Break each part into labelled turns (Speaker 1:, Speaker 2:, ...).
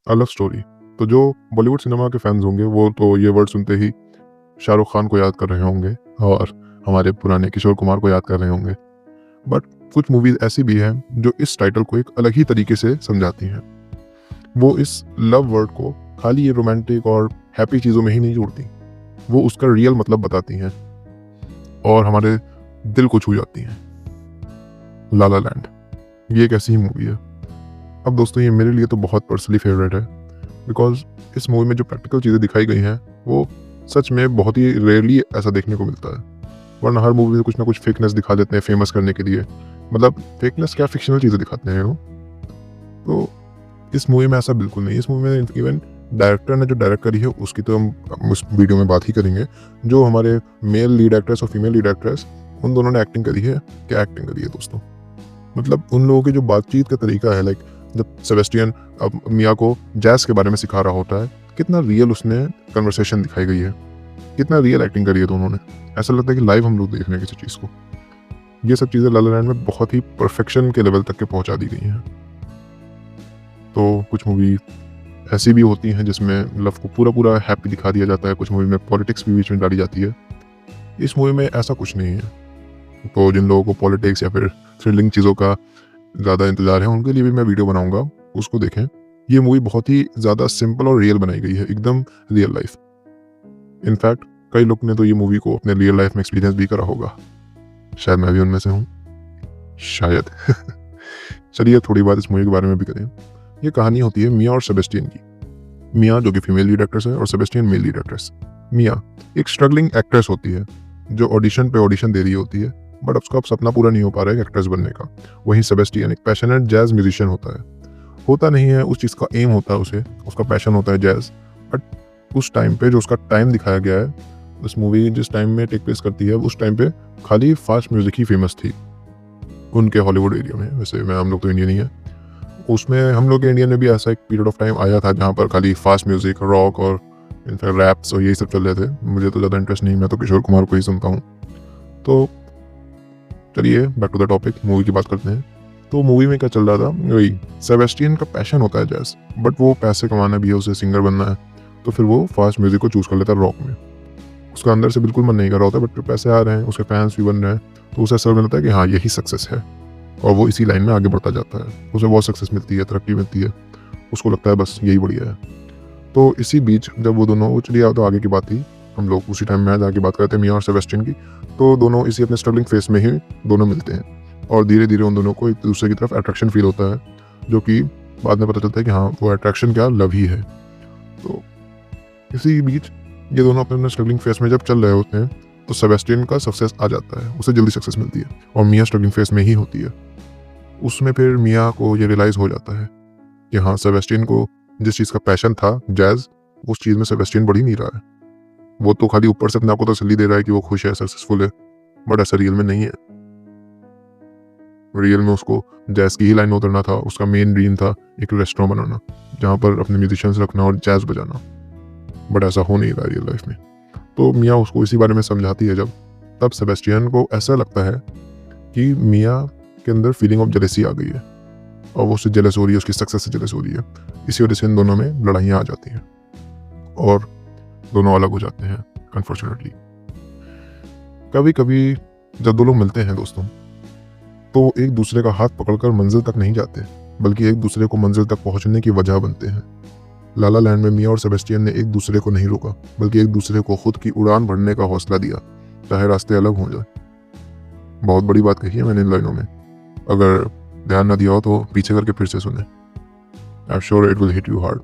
Speaker 1: A love story. तो जो Bollywood cinema के फैन्स होंगे वो तो ये वर्ड सुनते ही शाहरुख खान को याद कर रहे होंगे और हमारे पुराने किशोर कुमार को याद कर रहे होंगे। बट कुछ मूवीज़ ऐसी भी हैं जो इस टाइटल को एक अलग ही तरीके से समझाती हैं। वो इस लव वर्ड को खाली ये रोमांटिक और हैप्पी चीज़ों में ही नहीं जोड़ती, वो उसका रियल मतलब बताती हैं और हमारे दिल को छू जाती हैं। ला ला लैंड, ये एक ऐसी ही मूवी है। अब दोस्तों ये मेरे लिए तो बहुत पर्सनली फेवरेट है, बिकॉज़ इस मूवी में जो प्रैक्टिकल चीज़ें दिखाई गई हैं वो सच में बहुत ही रेयरली ऐसा देखने को मिलता है। वरना हर मूवी में कुछ ना कुछ फेकनेस दिखा देते हैं फेमस करने के लिए। मतलब फेकनेस क्या, फिक्शनल चीज़ें दिखाते हैं वो। तो इस मूवी में ऐसा बिल्कुल नहीं है। इस मूवी में इवन डायरेक्टर ने जो डायरेक्ट करी है उसकी तो हम उस वीडियो में बात ही करेंगे। जो हमारे मेल लीड एक्ट्रेस और फीमेल लीड एक्ट्रेस, उन दोनों ने एक्टिंग करी है। क्या एक्टिंग करी है दोस्तों! मतलब उन लोगों की जो बातचीत का तरीका है, लाइक जब सेबेस्टियन अब मिया को जैज़ के बारे में सिखा रहा होता है, कितना रियल उसने कन्वर्सेशन दिखाई गई है, कितना रियल एक्टिंग करी है दोनों ने। ऐसा लगता है कि लाइव हम लोग देख रहे हैं किसी चीज़ को। ये सब चीज़ें ला ला लैंड में बहुत ही परफेक्शन के लेवल तक के पहुंचा दी गई हैं। तो कुछ मूवी ऐसी भी होती हैं जिसमें लव को पूरा हैप्पी दिखा दिया जाता है, कुछ मूवी में पॉलिटिक्स भी बीच में डाली जाती है। इस मूवी में ऐसा कुछ नहीं है। तो जिन लोगों को पॉलिटिक्स या फिर थ्रिलिंग चीज़ों का ज़्यादा इंतज़ार है, उनके लिए भी मैं वीडियो बनाऊँगा, उसको देखें। ये मूवी बहुत ही ज़्यादा सिंपल और रियल बनाई गई है, एकदम रियल लाइफ। इनफैक्ट कई लोग ने तो ये मूवी को अपने रियल लाइफ में एक्सपीरियंस भी करा होगा। शायद मैं भी उनमें से हूँ, शायद। चलिए थोड़ी बात इस मूवी के बारे में भी करें। ये कहानी होती है मिया और सेबेस्टियन की। मिया जो कि फीमेल लीड एक्ट्रेस है और सेबेस्टियन मेल लीड एक्ट्रेस। मिया एक स्ट्रगलिंग एक्ट्रेस होती है जो ऑडिशन पे ऑडिशन दे रही होती है, बट उसका अब सपना पूरा नहीं हो पा रहा है एक्ट्रेस बनने का। वहीं सेबेस्टियन एक पैशनेट जैज म्यूजिशियन होता नहीं है, उस चीज़ का एम होता है उसे, उसका पैशन होता है जैज। बट उस टाइम पे जो उसका टाइम दिखाया गया है, उस मूवी जिस टाइम में टेक प्लेस करती है, उस टाइम पे खाली फास्ट म्यूजिक ही फेमस थी उनके हॉलीवुड एरिया में। वैसे मैं हम लोग तो इंडियन ही है, उसमें हम लोग के इंडिया में भी ऐसा एक पीरियड ऑफ टाइम आया था जहाँ पर खाली फास्ट म्यूजिक, रॉक और इनफैक्ट रैप्स और यही सब चल रहे थे। मुझे तो ज़्यादा इंटरेस्ट नहीं, मैं तो किशोर कुमार को ही सुनता हूँ। तो चलिए back to the topic, movie की बात करते हैं। तो मूवी में क्या चल रहा था, वही सेबेस्टियन का पैशन होता है जैज, बट वो पैसे कमाना भी है, उसे सिंगर बनना है। तो फिर वो फास्ट म्यूजिक को चूज कर लेता है रॉक में। उसका अंदर से बिल्कुल मन नहीं कर रहा होता, बट पैसे आ रहे हैं, उसके फैंस भी बन रहे हैं, तो उसे ऐसा लगता है कि हाँ यही सक्सेस है, और वो इसी लाइन में आगे बढ़ता जाता है। उसे बहुत सक्सेस मिलती है, तरक्की मिलती है, उसको लगता है बस यही बढ़िया है। तो इसी बीच जब वो दोनों, चलिए तो आगे की बात थी, हम लोग उसी टाइम में आज आगे बात करते हैं मिया और सेबेस्टियन की। तो दोनों इसी अपने स्ट्रगलिंग फेस में ही दोनों मिलते हैं और धीरे धीरे उन दोनों को एक दूसरे की तरफ अट्रैक्शन फील होता है, जो कि बाद में पता चलता है कि हाँ वो अट्रैक्शन क्या, लव ही है। तो इसी बीच ये दोनों अपने स्ट्रगलिंग फेस में जब चल रहे होते हैं तो सेबेस्टियन का सक्सेस आ जाता है, उसे जल्दी सक्सेस मिलती है, और मिया स्ट्रगलिंग फेस में ही होती है। उसमें फिर मिया को ये रियलाइज़ हो जाता है कि हाँ सेबेस्टियन को जिस चीज़ का पैशन था जैज़, उस चीज़ में सेबेस्टियन बढ़ ही नहीं रहा है। वो तो खाली ऊपर से अपने आप को तसल्ली दे रहा है कि वो खुश है, सक्सेसफुल है, बट ऐसा रियल में नहीं है। रियल में उसको जैज़ की ही लाइन में उतरना था। उसका मेन ड्रीम था एक रेस्टोरेंट बनाना, जहाँ पर अपने म्यूजिशियंस रखना और जैज़ बजाना, बट ऐसा हो नहीं रहा रियल लाइफ में। तो मिया उसको इसी बारे में समझाती है जब, तब सेबेस्टियन को ऐसा लगता है कि मिया के अंदर फीलिंग ऑफ जेलेसी आ गई है और वो उससे जेलस हो रही है, उसकी सक्सेस से जेलस हो रही है। इसी वजह से इन दोनों में लड़ाइयाँ आ जाती हैं और दोनों अलग हो जाते हैं अनफॉर्चुनेटली। कभी कभी जब दो लोग मिलते हैं दोस्तों, तो एक दूसरे का हाथ पकड़कर मंजिल तक नहीं जाते, बल्कि एक दूसरे को मंजिल तक पहुंचने की वजह बनते हैं। ला ला लैंड में मिया और सेबेस्टियन ने एक दूसरे को नहीं रोका, बल्कि एक दूसरे को खुद की उड़ान भरने का हौसला दिया, चाहे रास्ते अलग हो जाए। बहुत बड़ी बात कही है मैंने इन लाइनों में, अगर ध्यान न दिया हो तो पीछे करके फिर से सुने। I am sure it will hit you hard.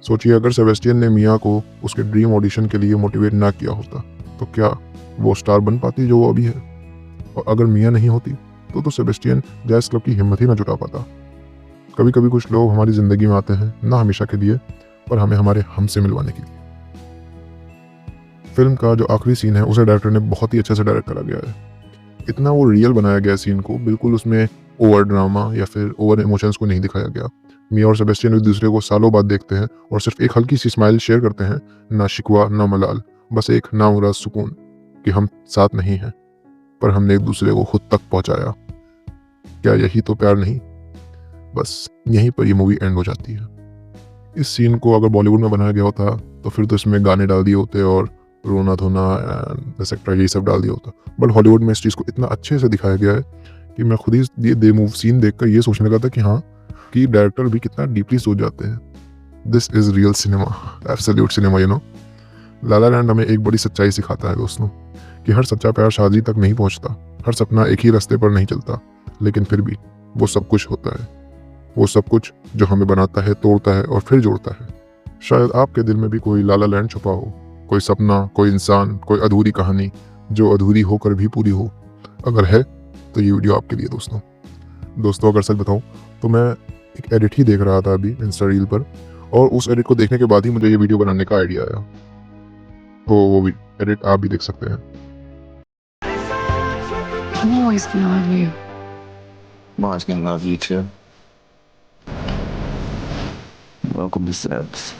Speaker 1: सोचिए अगर सेबेस्टियन ने मिया को उसके ड्रीम ऑडिशन के लिए मोटिवेट ना किया होता, तो क्या वो स्टार बन पाती जो वो अभी है? और अगर मिया नहीं होती तो सेबेस्टियन जैज़ क्लब की हिम्मत ही ना जुटा पाता। कभी कभी कुछ लोग हमारी ज़िंदगी में आते हैं, ना हमेशा के लिए, पर हमें हमारे हम से मिलवाने के लिए। फिल्म का जो आखिरी सीन है उसे डायरेक्टर ने बहुत ही अच्छे से डायरेक्ट करा गया है। इतना वो रियल बनाया गया सीन को, बिल्कुल उसमें ओवर ड्रामा या फिर ओवर इमोशंस को नहीं दिखाया गया। मिया और सेबेस्टियन एक दूसरे को सालों बाद देखते हैं और सिर्फ एक हल्की सी स्माइल शेयर करते हैं, ना शिकवा ना मलाल, बस एक नामुराद सुकून कि हम साथ नहीं हैं, पर हमने एक दूसरे को खुद तक पहुंचाया। क्या यही तो प्यार नहीं? बस यहीं पर ये मूवी एंड हो जाती है। इस सीन को अगर बॉलीवुड में बनाया गया होता तो फिर तो इसमें गाने डाल दिए होते और रोना धोना एंड एक्सेट्रा ये सब डाल दिया होता, बट हॉलीवुड में इस चीज़ को इतना अच्छे से दिखाया गया है कि मैं खुद ही ये दे मूव सीन देखकर ये सोचने लगा था कि हाँ, कि डायरेक्टर भी कितना डीपली सोच जाते हैं। This is real cinema, absolute cinema, you know. La La Land हमें एक बड़ी सच्चाई सिखाता है दोस्तों, कि हर सच्चा प्यार शादी तक नहीं पहुंचता, हर सपना एक ही रास्ते पर नहीं चलता, लेकिन फिर भी वो सब कुछ होता है, वो सब कुछ जो हमें बनाता है, तोड़ता है और फिर जोड़ता है। शायद आपके दिल में भी कोई ला ला लैंड छुपा हो, कोई सपना, कोई इंसान, कोई अधूरी कहानी जो अधूरी होकर भी पूरी हो। अगर है तो ये वीडियो आपके लिए दोस्तों अगर सच बताऊं तो मैं एक एडिट ही देख रहा था अभी इंस्टा रील पर, और उस एडिट को देखने के बाद ही मुझे ये वीडियो बनाने का आइडिया आया। तो वो एडिट आप भी देख सकते हैं।
Speaker 2: I'm always gonna love you.
Speaker 3: Mars gonna love you too. Welcome to Sebs.